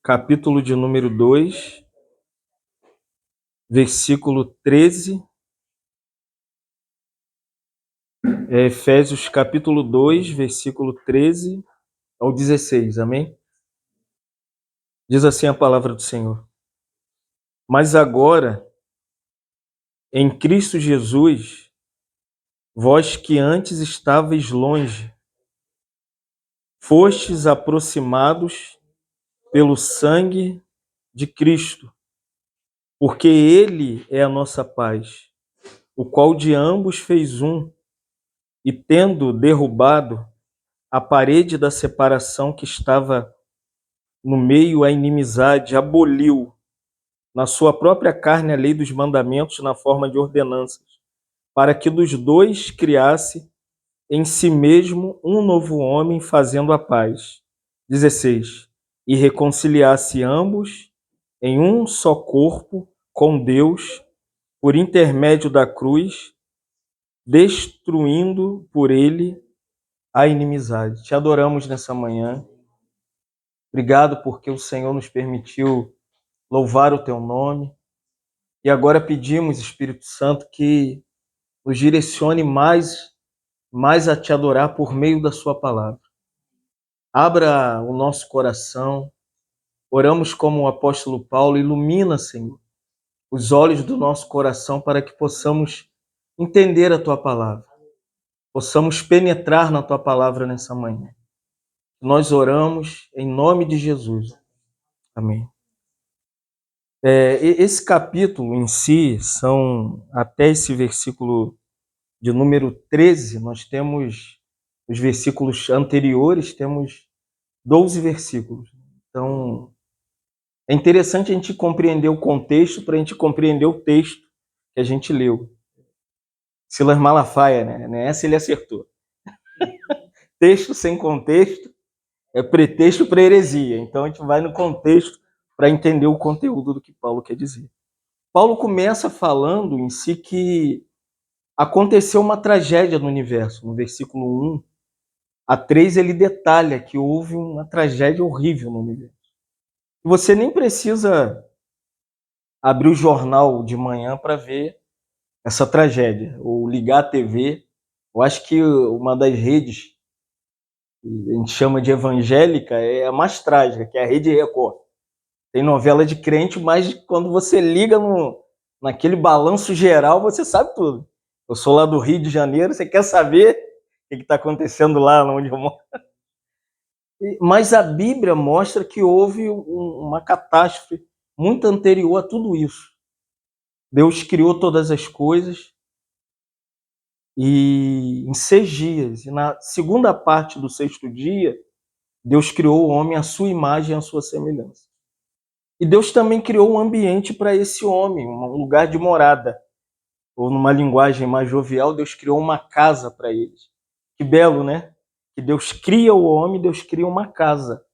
capítulo de número 2, versículo 13. Efésios capítulo 2, versículo 13 ao 16, amém? Diz assim a palavra do Senhor. Mas agora, em Cristo Jesus, vós que antes estáveis longe, fostes aproximados pelo sangue de Cristo, porque Ele é a nossa paz, o qual de ambos fez um, e tendo derrubado a parede da separação que estava no meio, a inimizade, aboliu na sua própria carne a lei dos mandamentos na forma de ordenanças, para que dos dois criasse em si mesmo um novo homem, fazendo a paz. 16. E reconciliasse ambos em um só corpo com Deus, por intermédio da cruz, destruindo por ele a inimizade. Te adoramos nessa manhã. Obrigado porque o Senhor nos permitiu louvar o teu nome. E agora pedimos, Espírito Santo, que nos direcione mais a te adorar por meio da sua palavra. Abra o nosso coração. Oramos como o apóstolo Paulo, ilumina, Senhor, os olhos do nosso coração para que possamos entender a tua palavra. Possamos penetrar na tua palavra nessa manhã. Nós oramos em nome de Jesus. Amém. Esse capítulo em si, até esse versículo de número 13, nós temos os versículos anteriores, temos 12 versículos. Então, é interessante a gente compreender o contexto para a gente compreender o texto que a gente leu. Silas Malafaia, né? Nessa ele acertou. Texto sem contexto é pretexto para heresia. Então, a gente vai no contexto para entender o conteúdo do que Paulo quer dizer. Paulo começa falando em si que aconteceu uma tragédia no universo. No versículo 1 a 3, ele detalha que houve uma tragédia horrível no universo. E você nem precisa abrir o jornal de manhã para ver essa tragédia, ou ligar a TV. Eu acho que uma das redes que a gente chama de evangélica é a mais trágica, que é a Rede Record. Tem novela de crente, mas quando você liga naquele balanço geral, você sabe tudo. Eu sou lá do Rio de Janeiro, você quer saber o que está acontecendo lá onde eu moro? Mas a Bíblia mostra que houve uma catástrofe muito anterior a tudo isso. Deus criou todas as coisas e em 6 dias. E na segunda parte do 6º dia, Deus criou o homem à sua imagem e à sua semelhança. E Deus também criou um ambiente para esse homem, um lugar de morada. Ou numa linguagem mais jovial, Deus criou uma casa para eles. Que belo, né? Que Deus cria o homem, Deus cria uma casa.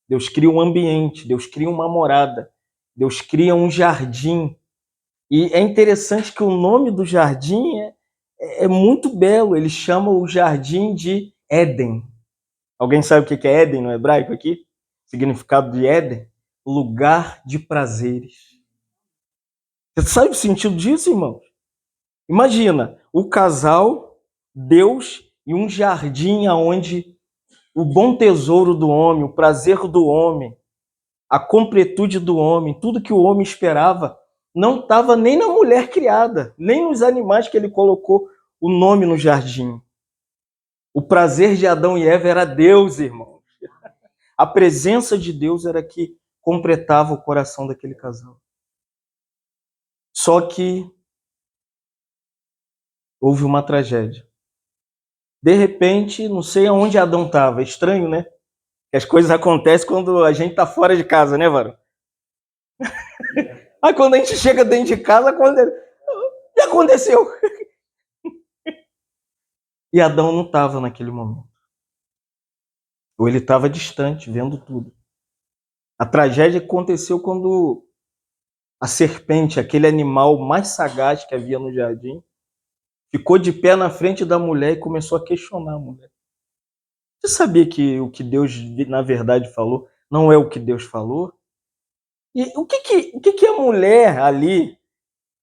Deus cria um ambiente, Deus cria uma morada. Deus cria um jardim. E é interessante que o nome do jardim é muito belo. Ele chama o jardim de Éden. Alguém sabe o que é Éden no hebraico aqui? Significado de Éden? Lugar de prazeres. Você sabe o sentido disso, irmãos? Imagina, o casal, Deus e um jardim onde o bom tesouro do homem, o prazer do homem, a completude do homem, tudo que o homem esperava, não estava nem na mulher criada, nem nos animais que ele colocou o nome no jardim. O prazer de Adão e Eva era Deus, irmãos. A presença de Deus era que completava o coração daquele casal. Só que houve uma tragédia. De repente, não sei aonde Adão estava. É estranho, né? Que as coisas acontecem quando a gente está fora de casa, né, Varão? Aí quando a gente chega dentro de casa, o que aconteceu? E Adão não estava naquele momento. Ou ele estava distante, vendo tudo. A tragédia aconteceu quando a serpente, aquele animal mais sagaz que havia no jardim, ficou de pé na frente da mulher e começou a questionar a mulher. Você sabia que o que Deus, na verdade, falou não é o que Deus falou? E o que a mulher ali,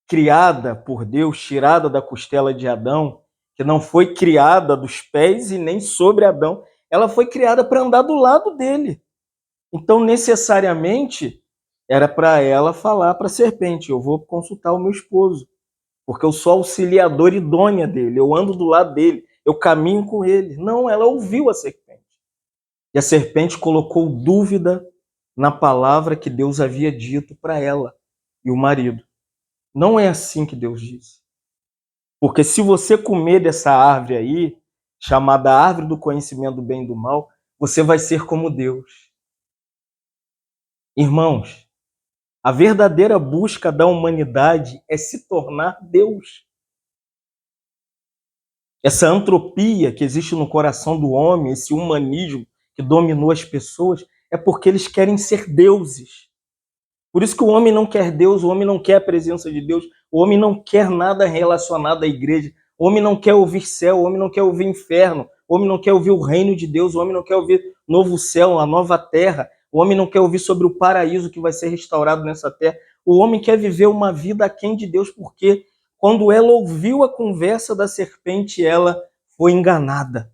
criada por Deus, tirada da costela de Adão, que não foi criada dos pés e nem sobre Adão, ela foi criada para andar do lado dele. Então, necessariamente, era para ela falar para a serpente: eu vou consultar o meu esposo, porque eu sou auxiliadora idônea dele, eu ando do lado dele, eu caminho com ele. Não, ela ouviu a serpente. E a serpente colocou dúvida na palavra que Deus havia dito para ela e o marido. Não é assim que Deus diz. Porque se você comer dessa árvore aí, chamada árvore do conhecimento do bem e do mal, você vai ser como Deus. Irmãos, a verdadeira busca da humanidade é se tornar Deus. Essa antropia que existe no coração do homem, esse humanismo que dominou as pessoas, é porque eles querem ser deuses. Por isso que o homem não quer Deus, o homem não quer a presença de Deus, o homem não quer nada relacionado à igreja, o homem não quer ouvir céu, o homem não quer ouvir inferno, o homem não quer ouvir o reino de Deus, o homem não quer ouvir novo céu, a nova terra, o homem não quer ouvir sobre o paraíso que vai ser restaurado nessa terra. O homem quer viver uma vida aquém de Deus, porque quando ela ouviu a conversa da serpente, ela foi enganada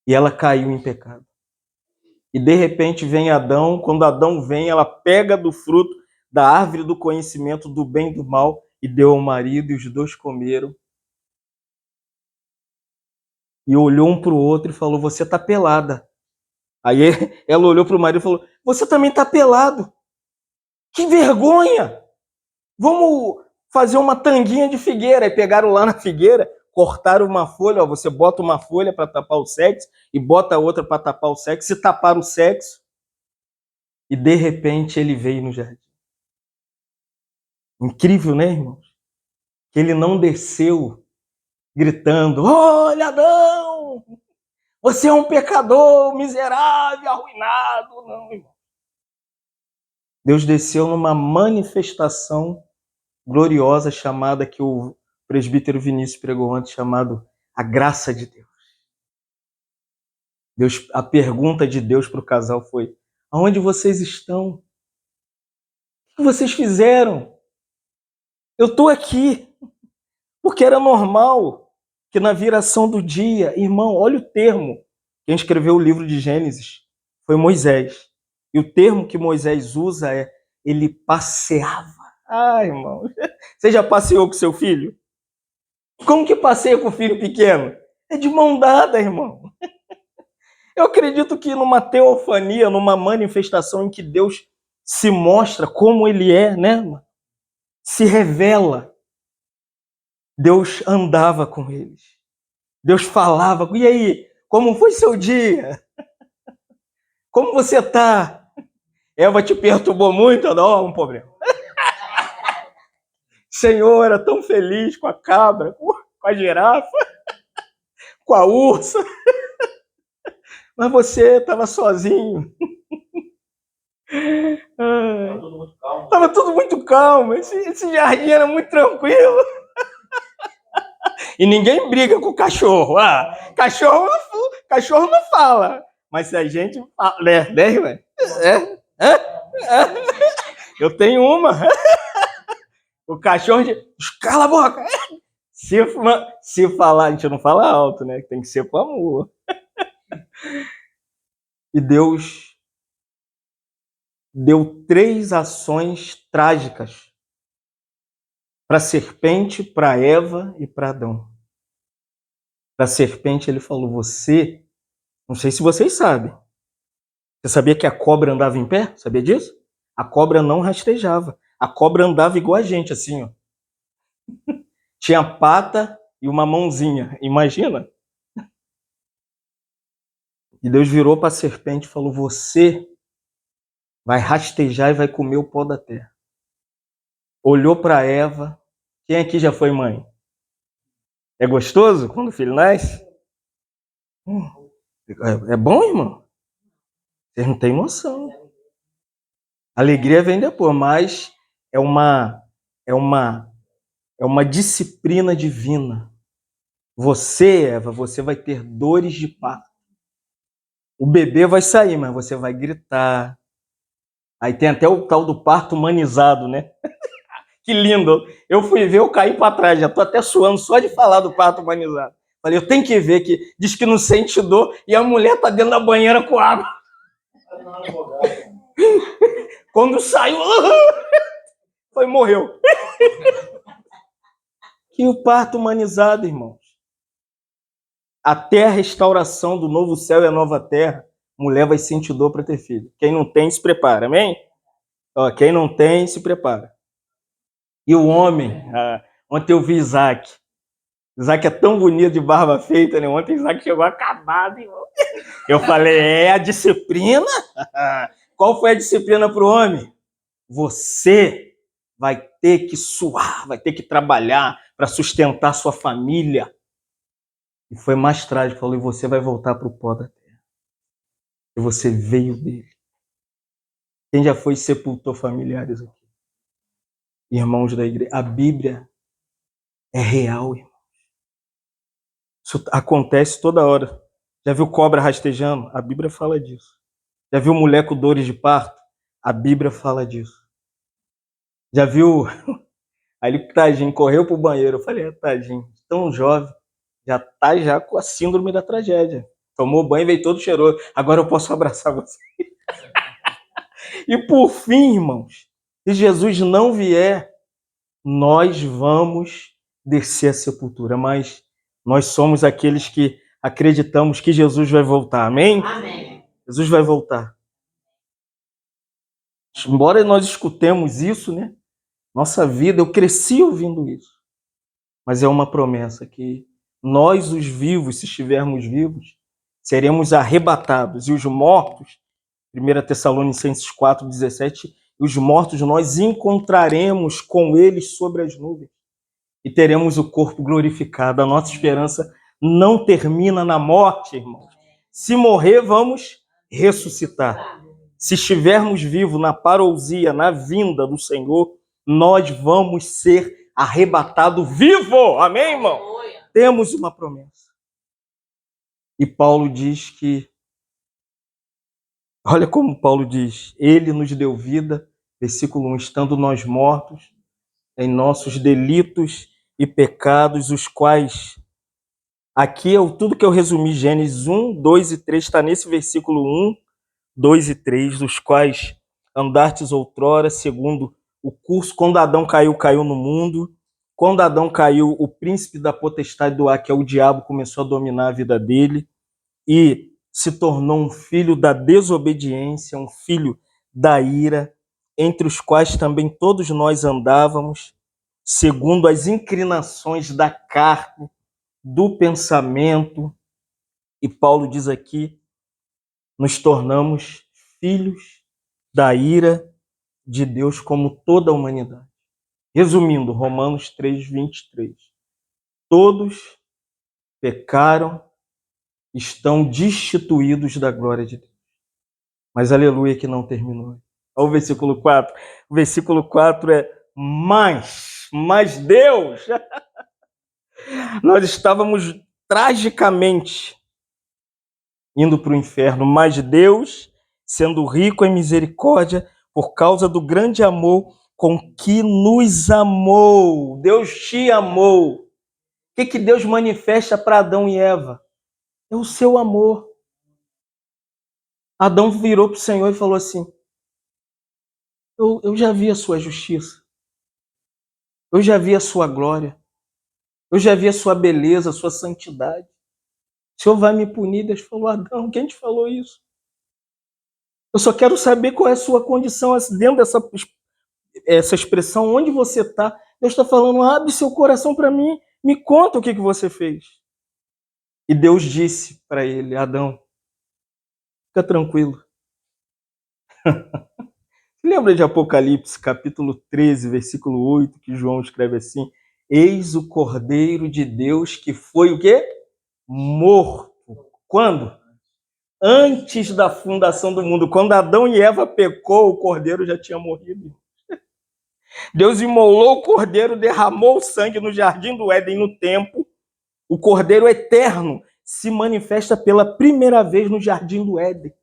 e ela caiu em pecado. E de repente vem Adão, quando Adão vem, ela pega do fruto da árvore do conhecimento do bem e do mal e deu ao marido, e os dois comeram. E olhou um para o outro e falou: você está pelada. Aí ela olhou para o marido e falou: você também está pelado. Que vergonha! Vamos fazer uma tanguinha de figueira. Aí pegaram lá na figueira, cortaram uma folha, ó, você bota uma folha para tapar o sexo e bota outra para tapar o sexo, e taparam o sexo. E de repente ele veio no jardim. Incrível, né, irmãos? Que ele não desceu gritando: olha, Adão, você é um pecador miserável, arruinado. Não, irmão. Deus desceu numa manifestação gloriosa chamada, que o presbítero Vinícius pregou antes, chamado a graça de Deus. A pergunta de Deus para o casal foi: aonde vocês estão? O que vocês fizeram? Eu estou aqui. Porque era normal que na viração do dia, irmão, olha o termo, quem escreveu o livro de Gênesis foi Moisés. E o termo que Moisés usa é: ele passeava. Ah, irmão, você já passeou com seu filho? Como que passeia com o filho pequeno? É de mão dada, irmão. Eu acredito que numa teofania, numa manifestação em que Deus se mostra como ele é, né? Se revela. Deus andava com eles. Deus falava: e aí, como foi seu dia? Como você está? Eva te perturbou muito? Não, um problema. Senhor, era tão feliz com a cabra, com a girafa, com a ursa, mas você estava sozinho. Estava tudo muito calmo. Esse jardim era muito tranquilo. E ninguém briga com o cachorro. Cachorro não fala. Mas se a gente fala, né? Eu tenho uma. O cachorro de... cala a boca. Se falar, a gente não fala alto, né? Tem que ser com amor. E Deus deu 3 ações trágicas para a serpente, para Eva e para Adão. Para a serpente ele falou: você, não sei se vocês sabem, você sabia que a cobra andava em pé? Sabia disso? A cobra não rastejava. A cobra andava igual a gente, assim, ó. Tinha pata e uma mãozinha. Imagina? E Deus virou para a serpente e falou: você vai rastejar e vai comer o pó da terra. Olhou para Eva. Quem aqui já foi mãe? É gostoso quando o filho nasce? É bom, irmão? Vocês não têm noção. Alegria vem depois, mas é uma é uma é uma disciplina divina. Você, Eva, você vai ter dores de parto. O bebê vai sair, mas você vai gritar, Aí tem até o tal do parto humanizado, né? Que lindo. Eu fui ver, eu caí para trás, já tô até suando só de falar do parto humanizado. Falei, eu tenho que ver, que diz que não sente dor e a mulher tá dentro da banheira com água. Quando saiu, foi, morreu. Que o parto humanizado, irmãos. Até a restauração do novo céu e a nova terra, mulher vai sentir dor para ter filho. Quem não tem, se prepara, amém? Ó, quem não tem, se prepara. E o homem, ontem eu vi Isaac. Isaac é tão bonito de barba feita, né? Ontem Isaac chegou acabado, irmão. Eu falei, é a disciplina? Qual foi a disciplina para o homem? Você vai ter que suar, vai ter que trabalhar para sustentar sua família. E foi mais trágico, falou, e você vai voltar para o pó da terra. E você veio dele. Quem já foi e sepultou familiares aqui? Irmãos da igreja. A Bíblia é real, irmão. Isso acontece toda hora. Já viu cobra rastejando? A Bíblia fala disso. Já viu mulher com dores de parto? A Bíblia fala disso. Já viu? Aí ele, tadinho, correu pro banheiro. Eu falei, tadinho, tão jovem, já tá já com a síndrome da tragédia. Tomou banho e veio todo cheiroso. Agora eu posso abraçar você. E por fim, irmãos, se Jesus não vier, nós vamos descer à sepultura. Mas nós somos aqueles que acreditamos que Jesus vai voltar. Amém? Amém. Jesus vai voltar. Embora nós escutemos isso, né? Nossa vida, eu cresci ouvindo isso. Mas é uma promessa que nós, os vivos, se estivermos vivos, seremos arrebatados. E os mortos, 1 Tessalonicenses 4,17, os mortos nós encontraremos com eles sobre as nuvens. E teremos o corpo glorificado. A nossa esperança não termina na morte, irmãos. Se morrer, vamos ressuscitar. Se estivermos vivos na parousia, na vinda do Senhor, nós vamos ser arrebatados vivo. Amém, irmão? Temos uma promessa. E Paulo diz que, olha como Paulo diz, ele nos deu vida, versículo 1, estando nós mortos em nossos delitos e pecados, os quais, aqui é tudo que eu resumi, Gênesis 1, 2 e 3, está nesse versículo 1, 2 e 3, os quais andastes outrora, segundo o curso, quando Adão caiu, caiu no mundo. Quando Adão caiu, o príncipe da potestade do ar, que é o diabo, começou a dominar a vida dele e se tornou um filho da desobediência, um filho da ira, entre os quais também todos nós andávamos, segundo as inclinações da carne, do pensamento. E Paulo diz aqui, nos tornamos filhos da ira de Deus como toda a humanidade. Resumindo, Romanos 3:23. Todos pecaram, estão destituídos da glória de Deus. Mas aleluia que não terminou. Olha o versículo 4. O versículo 4 é mas Deus, nós estávamos tragicamente indo para o inferno, mas Deus, sendo rico em misericórdia, por causa do grande amor com que nos amou. Deus te amou. O que Deus manifesta para Adão e Eva? É o seu amor. Adão virou para o Senhor e falou assim, eu já vi a sua justiça. Eu já vi a sua glória. Eu já vi a sua beleza, a sua santidade. O Senhor vai me punir? Deus falou, Adão, quem te falou isso? Eu só quero saber qual é a sua condição dentro dessa expressão, onde você está. Deus está falando, abre seu coração para mim, me conta o que você fez. E Deus disse para ele, Adão, fica tranquilo. Lembra de Apocalipse, capítulo 13, versículo 8, que João escreve assim, eis o Cordeiro de Deus que foi o quê? Morto. Quando? Antes da fundação do mundo. Quando Adão e Eva pecou, o Cordeiro já tinha morrido. Deus imolou o Cordeiro, derramou o sangue no jardim do Éden, no templo. O Cordeiro eterno se manifesta pela primeira vez no jardim do Éden,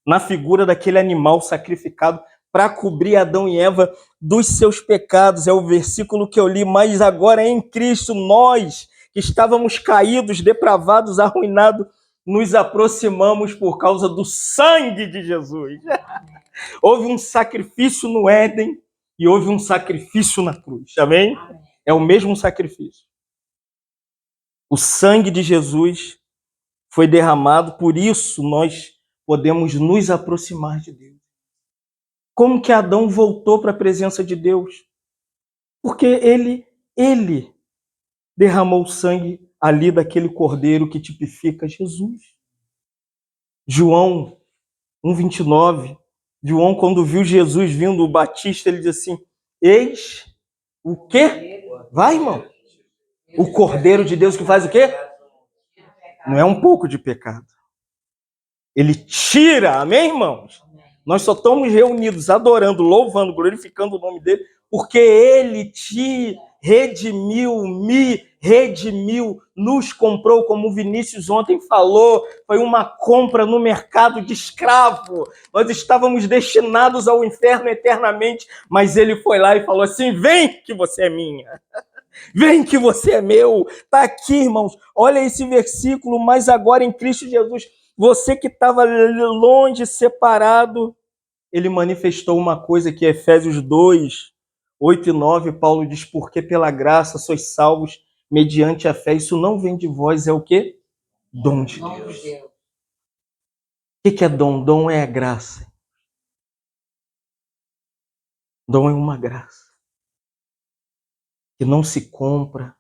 na figura daquele animal sacrificado para cobrir Adão e Eva dos seus pecados. É o versículo que eu li, mas agora em Cristo, nós que estávamos caídos, depravados, arruinados, nos aproximamos por causa do sangue de Jesus. Houve um sacrifício no Éden e houve um sacrifício na cruz. Amém? É o mesmo sacrifício. O sangue de Jesus foi derramado, por isso nós podemos nos aproximar de Deus. Como que Adão voltou para a presença de Deus? Porque ele derramou o sangue ali daquele cordeiro que tipifica Jesus. João 1,29, João, quando viu Jesus vindo, o Batista, ele diz assim, eis o quê? Vai, irmão. O cordeiro de Deus que faz o quê? Não é um pouco de pecado. Ele tira, amém, irmãos? Nós só estamos reunidos, adorando, louvando, glorificando o nome dele, porque ele te redimiu, me redimiu, nos comprou, como o Vinícius ontem falou, foi uma compra no mercado de escravo. Nós estávamos destinados ao inferno eternamente, mas ele foi lá e falou assim, vem que você é minha. Vem que você é meu. Está aqui, irmãos. Olha esse versículo, mas agora em Cristo Jesus, você que estava longe, separado, ele manifestou uma coisa que Efésios 2, 8 e 9, Paulo diz, porque pela graça sois salvos mediante a fé. Isso não vem de vós, é o quê? Dom de Deus. O que é dom? Dom é a graça. Dom é uma graça que não se compra,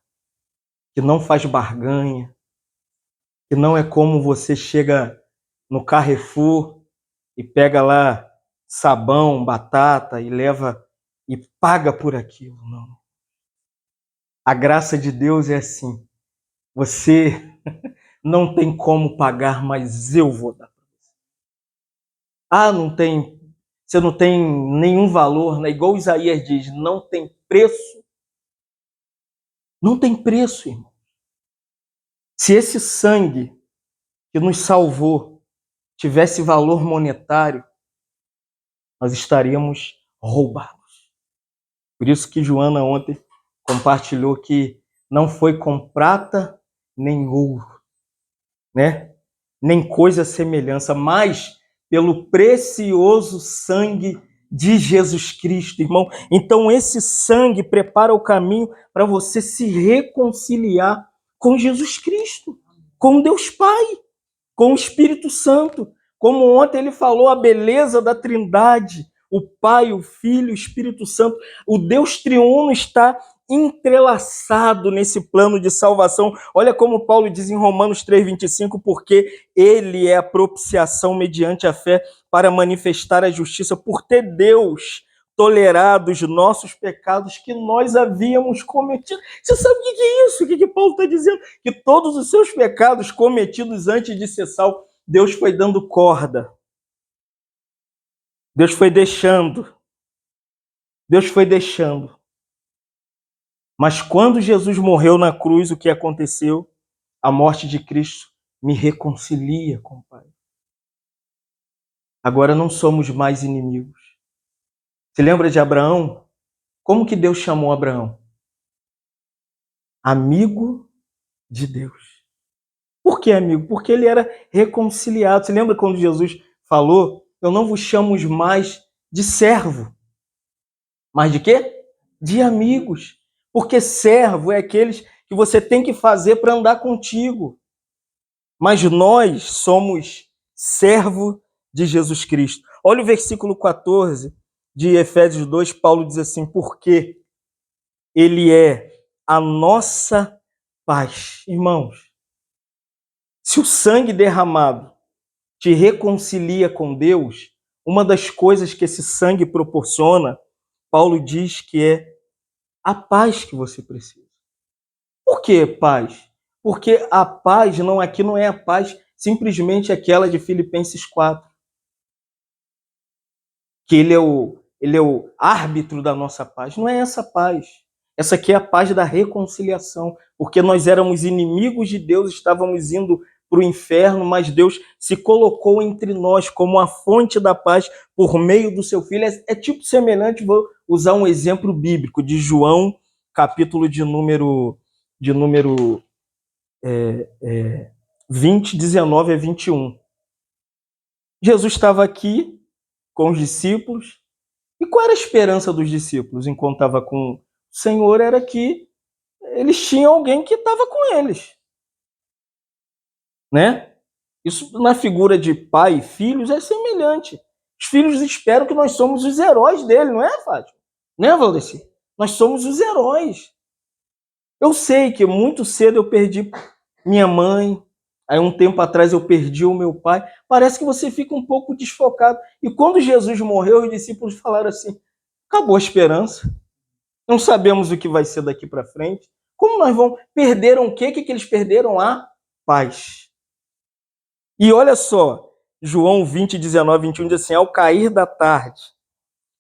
que não faz barganha, que não é como você chega no Carrefour e pega lá sabão, batata e leva e paga por aquilo. Não. A graça de Deus é assim. Você não tem como pagar, mas eu vou dar para você. Ah, não tem, você não tem nenhum valor, né? Igual Isaías diz, não tem preço. Não tem preço, irmão. Se esse sangue que nos salvou tivesse valor monetário, nós estaríamos roubados. Por isso que Joana ontem compartilhou que não foi com prata nem ouro, né? Nem coisa semelhança, mas pelo precioso sangue de Jesus Cristo, irmão. Então esse sangue prepara o caminho para você se reconciliar com Jesus Cristo, com Deus Pai, com o Espírito Santo. Como ontem ele falou, a beleza da Trindade, o Pai, o Filho, o Espírito Santo, o Deus triuno está entrelaçado nesse plano de salvação. Olha como Paulo diz em Romanos 3,25, porque ele é a propiciação mediante a fé para manifestar a justiça, por ter Deus tolerado os nossos pecados que nós havíamos cometido. Você sabe o que é isso? O que Paulo está dizendo? Que todos os seus pecados cometidos antes de ser salvo, Deus foi dando corda. Deus foi deixando. Deus foi deixando. Mas quando Jesus morreu na cruz, o que aconteceu? A morte de Cristo me reconcilia com o Pai. Agora não somos mais inimigos. Você lembra de Abraão? Como que Deus chamou Abraão? Amigo de Deus. Por que amigo? Porque ele era reconciliado. Você lembra quando Jesus falou? Eu não vos chamo mais de servo. Mas de quê? De amigos. Porque servo é aqueles que você tem que fazer para andar contigo. Mas nós somos servo de Jesus Cristo. Olha o versículo 14 de Efésios 2, Paulo diz assim, porque ele é a nossa paz. Irmãos, se o sangue derramado te reconcilia com Deus, uma das coisas que esse sangue proporciona, Paulo diz que é a paz que você precisa. Por que paz? Porque a paz aqui não é a paz simplesmente aquela de Filipenses 4. Que ele é o árbitro da nossa paz. Não é essa paz. Essa aqui é a paz da reconciliação. Porque nós éramos inimigos de Deus, estávamos indo para o inferno, mas Deus se colocou entre nós como a fonte da paz por meio do seu Filho. É tipo semelhante, vou usar um exemplo bíblico de João, capítulo de número 20, 19 a 21. Jesus estava aqui com os discípulos. E qual era a esperança dos discípulos enquanto estava com o Senhor? Era que eles tinham alguém que estava com eles, né? Isso na figura de pai e filhos é semelhante. Os filhos esperam que nós somos os heróis dele, não é, Fátima? Né, Valdeci? Nós somos os heróis. Eu sei que muito cedo eu perdi minha mãe, aí um tempo atrás eu perdi o meu pai. Parece que você fica um pouco desfocado. E quando Jesus morreu, os discípulos falaram assim: acabou a esperança. Não sabemos o que vai ser daqui para frente. Como nós vamos? Perderam o quê? O que eles perderam? A paz. E olha só, João 20, 19, 21 diz assim: ao cair da tarde,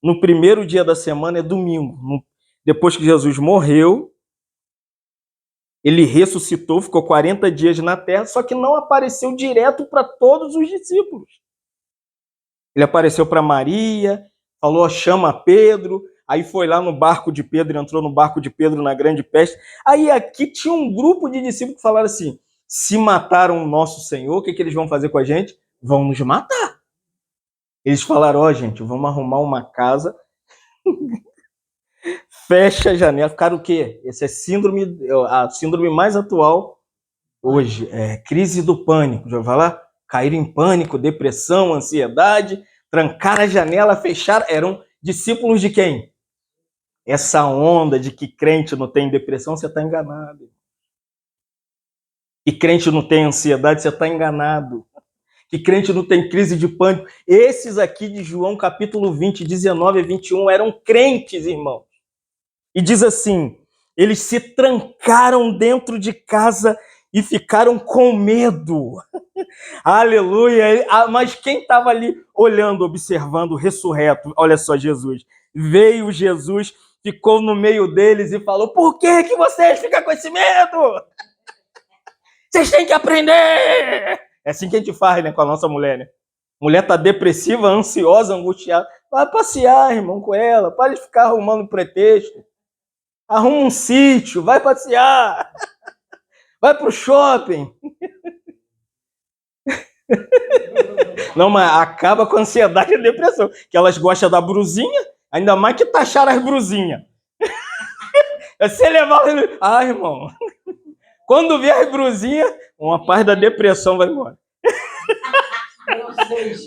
no primeiro dia da semana, é domingo, depois que Jesus morreu, ele ressuscitou, ficou 40 dias na terra, só que não apareceu direto para todos os discípulos. Ele apareceu para Maria, falou: chama Pedro. Aí foi lá no barco de Pedro, entrou no barco de Pedro na grande peste. Aí aqui tinha um grupo de discípulos que falaram assim: se mataram o nosso Senhor, o que eles vão fazer com a gente? Vão nos matar. Eles falaram: gente, vamos arrumar uma casa, fecha a janela. Ficaram o quê? Essa é a síndrome mais atual hoje, crise do pânico. Já vai falar? Caíram em pânico, depressão, ansiedade, trancaram a janela, fecharam. Eram discípulos de quem? Essa onda de que crente não tem depressão, você está enganado. Que crente não tem ansiedade, você está enganado. Que crente não tem crise de pânico. Esses aqui de João, capítulo 20, 19 a 21, eram crentes, irmão. E diz assim: eles se trancaram dentro de casa e ficaram com medo. Aleluia! Mas quem estava ali olhando, observando o ressurreto? Olha só, Jesus. Veio Jesus, ficou no meio deles e falou: por que vocês ficam com esse medo? Vocês têm que aprender! É assim que a gente faz, né, com a nossa mulher, né? Mulher tá depressiva, ansiosa, angustiada. Vai passear, irmão, com ela. Para de ficar arrumando pretexto. Arruma um sítio, vai passear. Vai pro shopping. Não, mas acaba com a ansiedade e a depressão. Que elas gostam da brusinha, ainda mais que taxaram as brusinhas. Você levar... Ah, irmão. Quando vier as brusinhas, uma parte da depressão vai embora.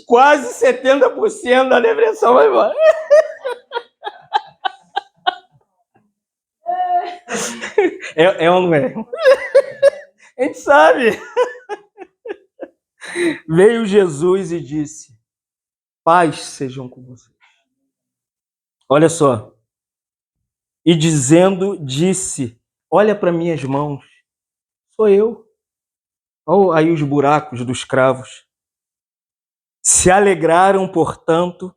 Quase 70% da depressão vai embora. É ou não é? A gente sabe. Veio Jesus e disse: paz sejam com vocês. Olha só. E dizendo, disse: olha para minhas mãos. Sou eu. Olha aí os buracos dos cravos. Se alegraram, portanto,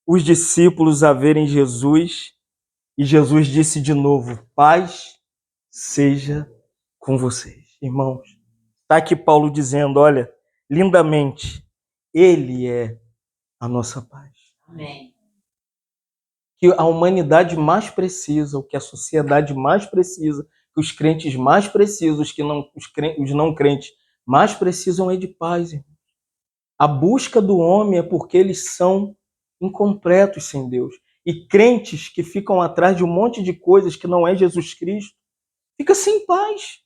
os discípulos a verem Jesus. E Jesus disse de novo: paz seja com vocês. Irmãos, está aqui Paulo dizendo, olha, lindamente, ele é a nossa paz. Amém. Que a humanidade mais precisa, o que a sociedade mais precisa, que os crentes mais precisam, os não crentes mais precisam é de paz, irmão. A busca do homem é porque eles são incompletos sem Deus. E crentes que ficam atrás de um monte de coisas que não é Jesus Cristo, fica sem paz.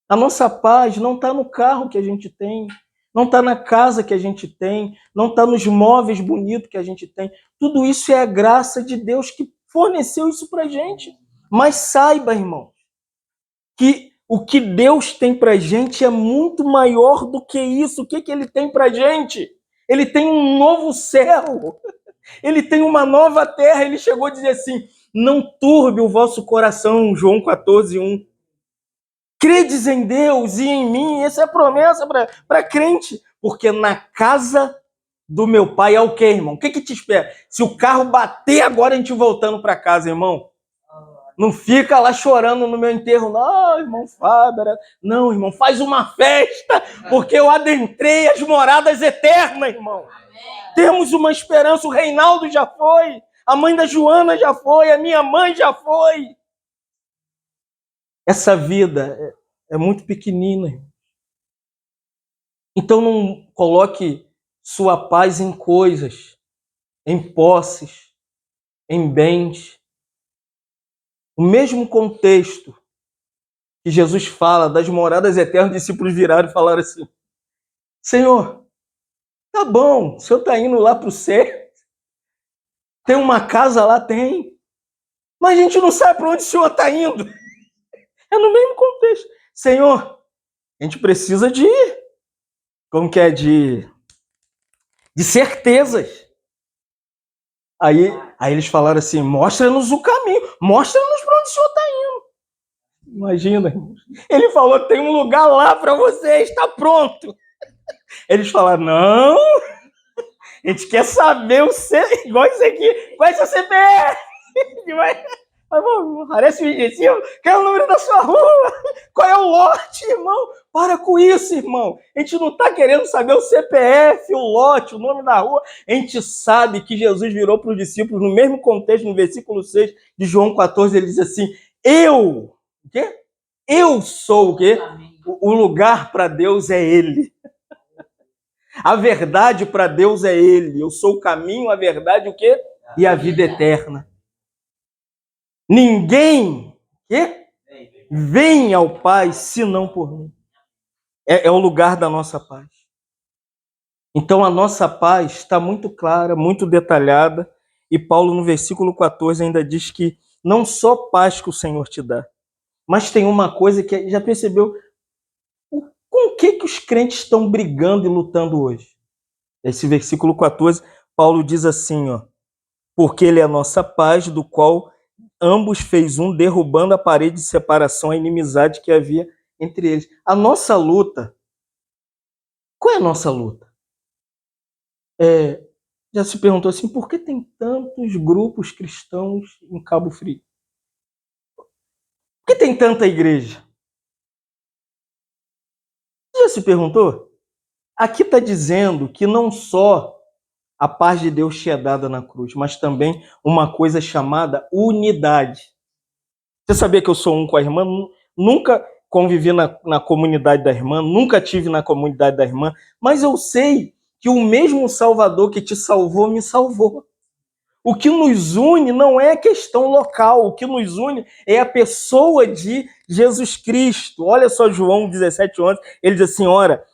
A nossa paz não está no carro que a gente tem, não está na casa que a gente tem, não está nos móveis bonitos que a gente tem. Tudo isso é a graça de Deus que forneceu isso para a gente. Mas saiba, irmão, que o que Deus tem para a gente é muito maior do que isso. O que Ele tem para a gente? Ele tem um novo céu. Ele tem uma nova terra. Ele chegou a dizer assim: não turbe o vosso coração, João 14, 1. Credes em Deus e em mim. Essa é a promessa para crente. Porque na casa do meu pai é o quê, irmão? O que te espera? Se o carro bater agora, a gente voltando para casa, irmão. Não fica lá chorando no meu enterro, não, irmão Fábio. Não, irmão, faz uma festa, porque eu adentrei as moradas eternas, irmão. Temos uma esperança, o Reinaldo já foi, a mãe da Joana já foi, a minha mãe já foi. Essa vida é muito pequenina, irmão. Então não coloque sua paz em coisas, em posses, em bens. O mesmo contexto que Jesus fala das moradas eternas, os discípulos viraram e falaram assim: Senhor, tá bom, o senhor está indo lá para o céu, tem uma casa lá, tem, mas a gente não sabe para onde o senhor está indo. É no mesmo contexto. Senhor, a gente precisa de, como que é, de certezas. Aí eles falaram assim: mostra-nos o caminho, mostra-nos para onde o senhor está indo. Imagina, irmãos. Ele falou: tem um lugar lá para você, está pronto. Eles falaram: não, a gente quer saber o seu, igual isso aqui, qual é seu CPF? Parece um indeciso. Qual é o número da sua rua? Qual é o lote, irmão? Para com isso, irmão. A gente não está querendo saber o CPF, o lote, o nome da rua. A gente sabe que Jesus virou para os discípulos, no mesmo contexto, no versículo 6 de João 14, ele diz assim: o quê? Eu sou o quê? O lugar para Deus é Ele. A verdade para Deus é Ele. Eu sou o caminho, a verdade, o quê? E a vida eterna. Ninguém vem ao Pai senão por mim. É o lugar da nossa paz. Então a nossa paz está muito clara, muito detalhada, e Paulo no versículo 14 ainda diz que não só paz que o Senhor te dá, mas tem uma coisa que já percebeu, com o que os crentes estão brigando e lutando hoje? Esse versículo 14, Paulo diz assim, ó: porque ele é a nossa paz, do qual ambos fez um, derrubando a parede de separação, a inimizade que havia entre eles. A nossa luta, qual é a nossa luta? Já se perguntou assim, por que tem tantos grupos cristãos em Cabo Frio? Por que tem tanta igreja? Já se perguntou? Aqui está dizendo que não só a paz de Deus te é dada na cruz, mas também uma coisa chamada unidade. Você sabia que eu sou um com a irmã? Nunca convivi na comunidade da irmã, nunca tive na comunidade da irmã, mas eu sei que o mesmo Salvador que te salvou, me salvou. O que nos une não é a questão local, o que nos une é a pessoa de Jesus Cristo. Olha só João 17:11, ele diz assim, ora,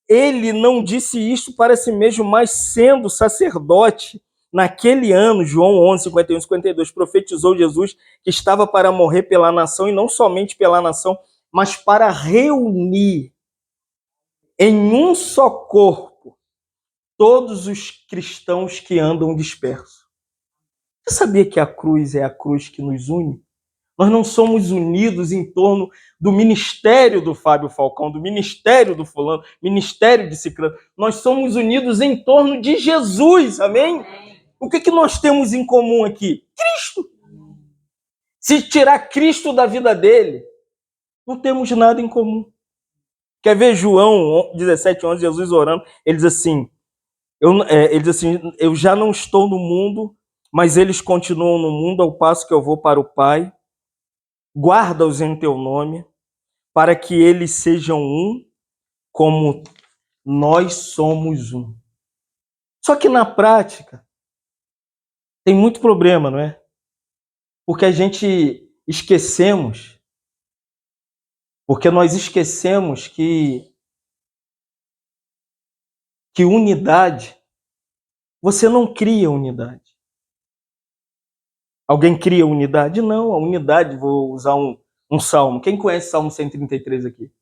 ele não disse isto para si mesmo, mas sendo sacerdote, naquele ano, João 11, 51 e 52, profetizou Jesus que estava para morrer pela nação, e não somente pela nação, mas para reunir em um só corpo todos os cristãos que andam dispersos. Você sabia que a cruz é a cruz que nos une? Nós não somos unidos em torno do ministério do Fábio Falcão, do ministério do fulano, ministério de Ciclano. Nós somos unidos em torno de Jesus, amém? O que nós temos em comum aqui? Cristo. Se tirar Cristo da vida dele, não temos nada em comum. Quer ver João 17:11, Jesus orando, ele diz assim, eu já não estou no mundo, mas eles continuam no mundo ao passo que eu vou para o Pai. Guarda-os em teu nome, para que eles sejam um, como nós somos um. Só que na prática, tem muito problema, não é? Porque nós esquecemos que unidade, você não cria unidade. Alguém cria unidade? Não, a unidade, vou usar um salmo. Quem conhece Salmo 133 aqui?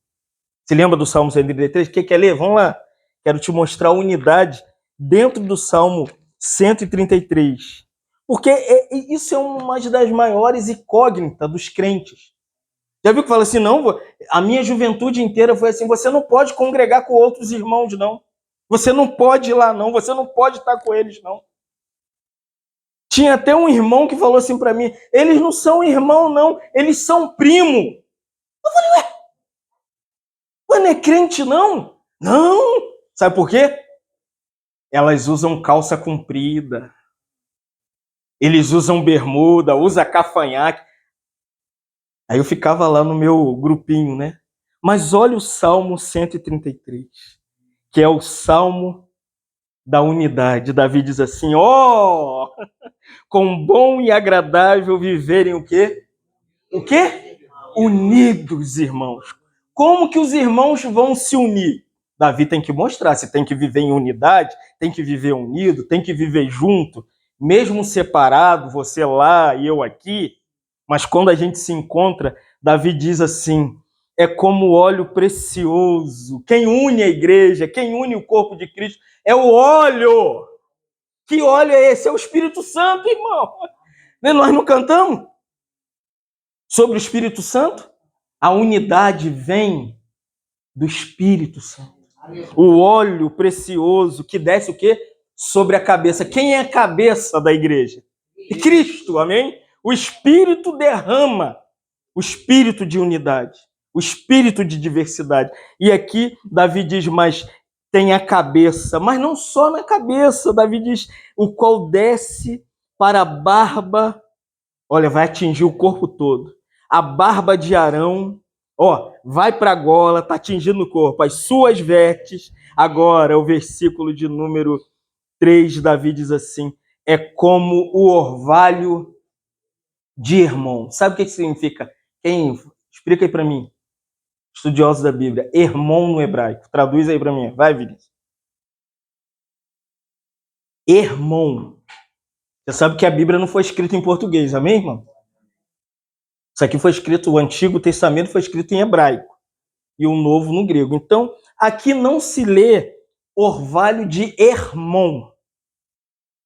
Se lembra do Salmo 133? Quem quer ler? Vamos lá. Quero te mostrar a unidade dentro do Salmo 133. Porque isso é uma das maiores incógnitas dos crentes. Já viu que fala assim, não, a minha juventude inteira foi assim, você não pode congregar com outros irmãos, não. Você não pode ir lá, não. Você não pode estar com eles, não. Tinha até um irmão que falou assim para mim, eles não são irmão não, eles são primo. Eu falei, ué, não é crente não? Não. Sabe por quê? Elas usam calça comprida. Eles usam bermuda, usa cafanhaque. Aí eu ficava lá no meu grupinho, né? Mas olha o Salmo 133, que é o Salmo da unidade. Davi diz assim, ó, quão bom e agradável viverem o quê? O quê? Unidos, irmãos. Como que os irmãos vão se unir? Davi tem que mostrar, se tem que viver em unidade, tem que viver unido, tem que viver junto, mesmo separado, você lá e eu aqui, mas quando a gente se encontra, Davi diz assim, é como óleo precioso. Quem une a igreja, quem une o corpo de Cristo, é o óleo. Que óleo é esse? É o Espírito Santo, irmão. Nós não cantamos sobre o Espírito Santo? A unidade vem do Espírito Santo. O óleo precioso que desce o quê? Sobre a cabeça. Quem é a cabeça da igreja? Cristo, amém? O Espírito derrama o espírito de unidade, o espírito de diversidade. E aqui Davi diz, mas tem a cabeça, mas não só na cabeça. Davi diz, o qual desce para a barba, olha, vai atingir o corpo todo. A barba de Arão, ó, vai para a gola, está atingindo o corpo, as suas vestes. Agora, o versículo de número 3, Davi diz assim, é como o orvalho de Hermon. Sabe o que significa? Quem? Explica aí para mim, estudiosos da Bíblia. Hermon no hebraico. Traduz aí para mim. Vai, Vinícius. Hermon. Você sabe que a Bíblia não foi escrita em português, amém, irmão? Isso aqui foi escrito, o Antigo Testamento foi escrito em hebraico e o Novo no grego. Então, aqui não se lê orvalho de Hermon.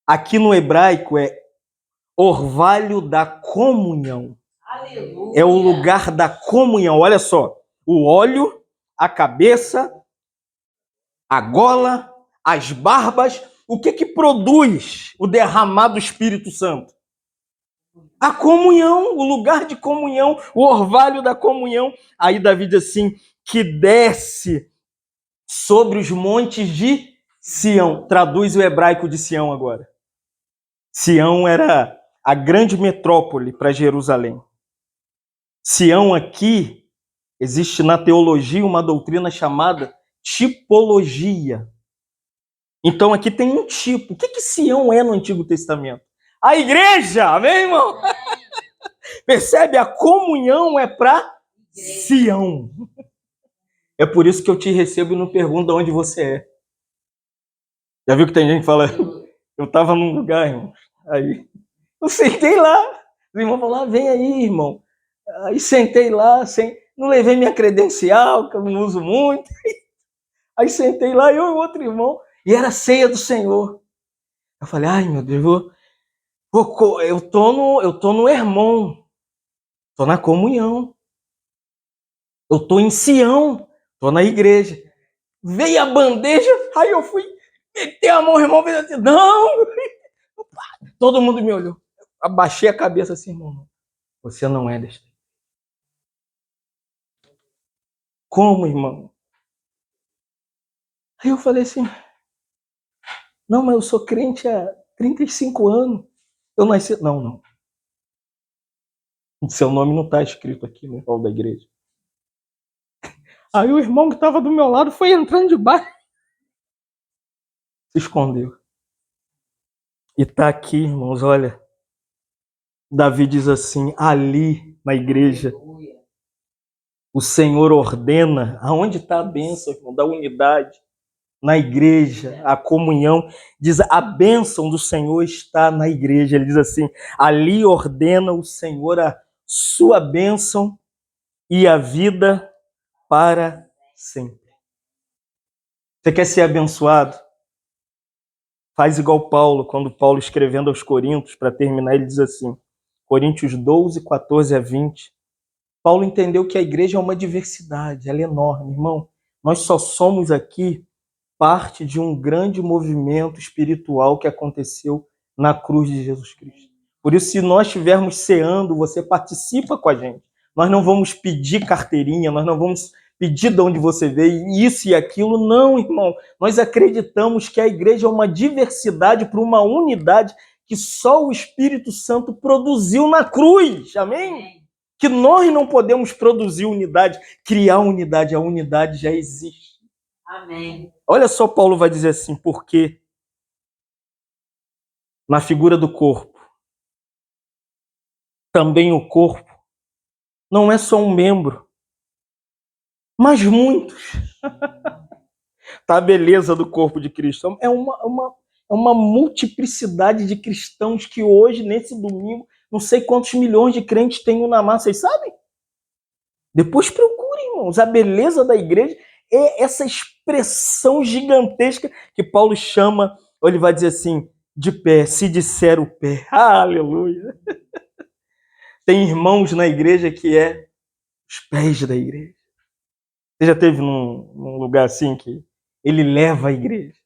Aqui no hebraico é orvalho da comunhão. Aleluia. É o lugar da comunhão. Olha só, o óleo, a cabeça, a gola, as barbas. O que produz o derramado do Espírito Santo? A comunhão, o lugar de comunhão, o orvalho da comunhão. Aí Davi diz assim, que desce sobre os montes de Sião. Traduz o hebraico de Sião agora. Sião era a grande metrópole para Jerusalém. Sião aqui, existe na teologia uma doutrina chamada tipologia. Então aqui tem um tipo. O que Sião é no Antigo Testamento? A igreja, amém, irmão? Percebe? A comunhão é para Sião. É por isso que eu te recebo e não pergunto de onde você é. Já viu que tem gente que fala, eu estava num lugar, irmão, aí eu sentei lá, o irmão falou, vem aí, irmão. Aí sentei lá, não levei minha credencial, que eu não uso muito. Aí sentei lá, eu e outro irmão, e era a ceia do Senhor. Eu falei, ai meu Deus, eu tô no Hermon, tô na comunhão. Eu tô em Sião, tô na igreja. Veio a bandeja, aí eu fui meter a mão, o irmão fez assim, não! Todo mundo me olhou. Abaixei a cabeça assim, irmão, você não é deste. Como, irmão? Aí eu falei assim, não, mas eu sou crente há 35 anos. Eu nasci... Não. Seu nome não está escrito aqui no hall da igreja. Aí o irmão que estava do meu lado foi entrando de baixo. Se escondeu. E tá aqui, irmãos, olha. Davi diz assim, ali na igreja, o Senhor ordena, aonde está a bênção, irmão, da unidade? Na igreja, a comunhão, diz, a bênção do Senhor está na igreja. Ele diz assim, ali ordena o Senhor a sua bênção e a vida para sempre. Você quer ser abençoado? Faz igual Paulo, quando Paulo escrevendo aos Coríntios, para terminar, ele diz assim, Coríntios 12, 14 a 20, Paulo entendeu que a igreja é uma diversidade, ela é enorme, irmão. Nós só somos aqui parte de um grande movimento espiritual que aconteceu na cruz de Jesus Cristo. Por isso, se nós estivermos ceando, você participa com a gente. Nós não vamos pedir carteirinha, nós não vamos pedir de onde você veio, isso e aquilo. Não, irmão. Nós acreditamos que a igreja é uma diversidade para uma unidade que só o Espírito Santo produziu na cruz. Amém? Que nós não podemos produzir unidade, criar unidade. A unidade já existe. Amém. Olha só, Paulo vai dizer assim, porque na figura do corpo, também o corpo não é só um membro, mas muitos. Tá a beleza do corpo de Cristo. É uma multiplicidade de cristãos que hoje, nesse domingo, não sei quantos milhões de crentes tem na massa, vocês sabem? Depois procurem, irmãos. A beleza da igreja é essa expressão gigantesca que Paulo chama, ou ele vai dizer assim, de pé, se disser o pé. Aleluia! Tem irmãos na igreja que é os pés da igreja. Você já esteve num lugar assim que ele leva a igreja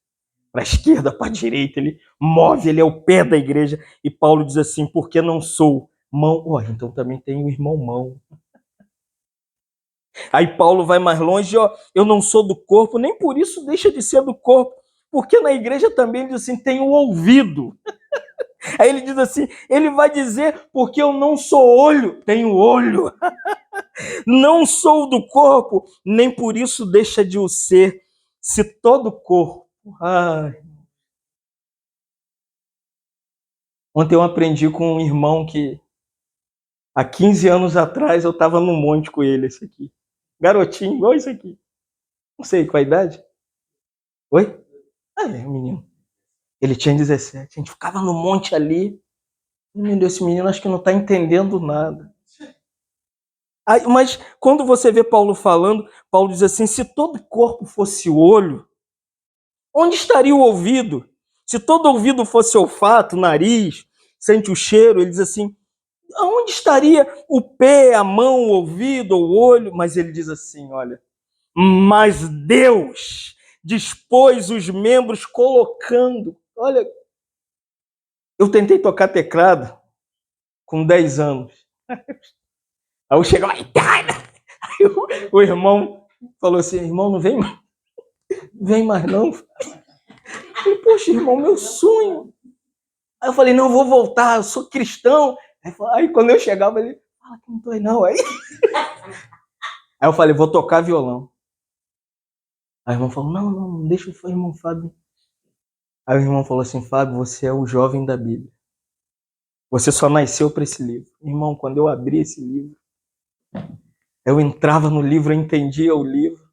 para a esquerda, para a direita, ele move, ele é o pé da igreja. E Paulo diz assim, porque não sou mão... Oh, então também tem o irmão mão. Aí Paulo vai mais longe, ó, eu não sou do corpo, nem por isso deixa de ser do corpo, porque na igreja também ele diz assim, tem o ouvido. Aí ele diz assim, ele vai dizer, porque eu não sou olho, tenho olho. Não sou do corpo, nem por isso deixa de o ser, se todo corpo... Ai. Ontem eu aprendi com um irmão que há 15 anos atrás eu estava no monte com ele, esse aqui. Garotinho, igual esse aqui. Não sei qual a idade. Oi? Ah, é, menino. Ele tinha 17. A gente ficava no monte ali. Meu Deus, esse menino acho que não está entendendo nada. Aí, mas quando você vê Paulo falando, Paulo diz assim, se todo corpo fosse olho, onde estaria o ouvido? Se todo ouvido fosse olfato, nariz, sente o cheiro, ele diz assim, aonde estaria o pé, a mão, o ouvido, o olho? Mas ele diz assim, olha, mas Deus dispôs os membros colocando. Olha, eu tentei tocar teclado com 10 anos. Aí eu chegava, aí o irmão falou assim, irmão, não vem mais, vem mais não. Eu falei, poxa, irmão, meu sonho. Aí eu falei, não, eu vou voltar, eu sou cristão. Aí quando eu chegava, ele, fala que não tô aí não. Aí eu falei, vou tocar violão. Aí o irmão falou, não, deixa o irmão Fábio. Aí o irmão falou assim, Fábio, você é o jovem da Bíblia. Você só nasceu para esse livro. Irmão, quando eu abri esse livro, eu entrava no livro, eu entendia o livro.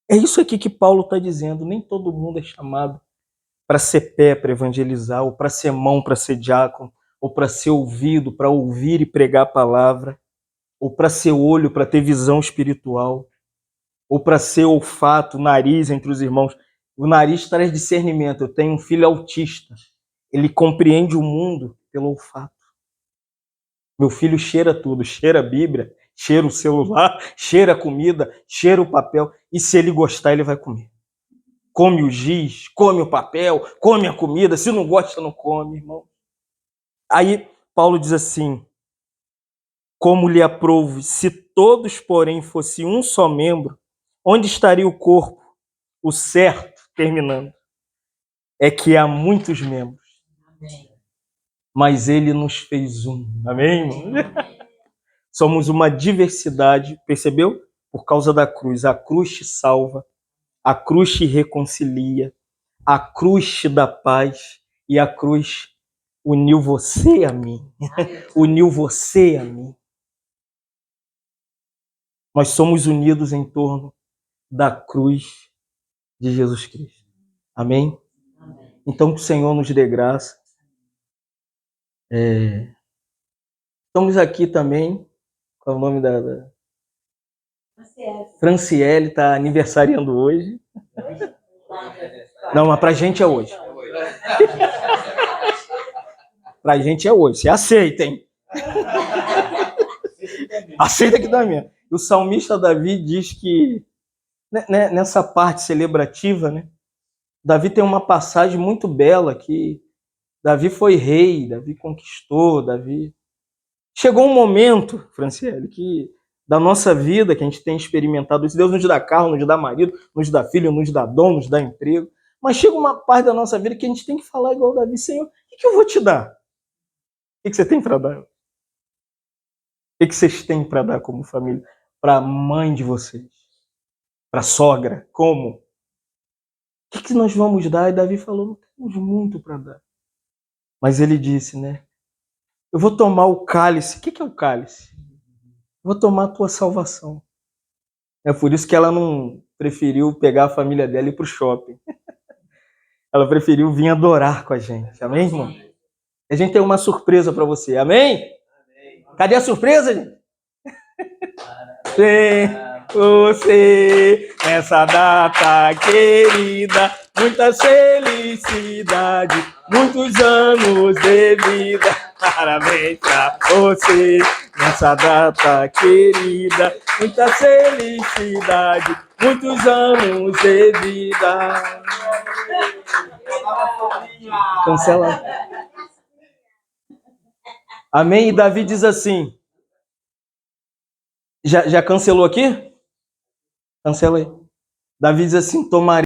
É isso aqui que Paulo está dizendo. Nem todo mundo é chamado para ser pé, para evangelizar, ou para ser mão, para ser diácono, ou para ser ouvido, para ouvir e pregar a palavra, ou para ser olho, para ter visão espiritual, ou para ser olfato, nariz entre os irmãos. O nariz traz discernimento. Eu tenho um filho autista. Ele compreende o mundo pelo olfato. Meu filho cheira tudo, cheira a Bíblia, cheira o celular, cheira a comida, cheira o papel. E se ele gostar, ele vai comer. Come o giz, come o papel, come a comida. Se não gosta, não come, irmão. Aí Paulo diz assim, como lhe aprouve, se todos, porém, fosse um só membro, onde estaria o corpo? O certo, terminando, é que há muitos membros. Amém. Mas ele nos fez um. Amém, irmão? Amém. Somos uma diversidade, percebeu? Por causa da cruz. A cruz te salva, a cruz te reconcilia, a cruz te dá paz e a cruz uniu você a mim. Uniu você a mim. Nós somos unidos em torno da cruz de Jesus Cristo. Amém? Amém. Então que o Senhor nos dê graça. Estamos aqui também. Qual é o nome da... Franciele está aniversariando hoje. Não, mas pra gente é hoje. Pra gente é hoje. Você aceita, hein? Aceita que dá mesmo. E o salmista Davi diz que, nessa parte celebrativa, né, Davi tem uma passagem muito bela que Davi foi rei, Davi conquistou, Davi... Chegou um momento, Franciele, que da nossa vida, que a gente tem experimentado isso, Deus nos dá carro, nos dá marido, nos dá filho, nos dá dom, nos dá emprego, mas chega uma parte da nossa vida que a gente tem que falar igual Davi: Senhor, o que eu vou te dar? O que você tem para dar? O que vocês têm para dar como família? Para a mãe de vocês? Para a sogra? Como? O que nós vamos dar? E Davi falou: não temos muito para dar. Mas ele disse, né? Eu vou tomar o cálice. O que é o cálice? Eu vou tomar a tua salvação. É por isso que ela não preferiu pegar a família dela e ir para o shopping. Ela preferiu vir adorar com a gente. Amém, irmão? A gente tem uma surpresa para você. Amém? Cadê a surpresa, gente? Você, nessa data querida, muitas felicidades, muitos anos de vida. Parabéns pra você, nessa data querida, muita felicidade, muitos anos de vida. Cancela. Amém? E Davi diz assim... Já cancelou aqui? Cancela aí. Davi diz assim: tomarei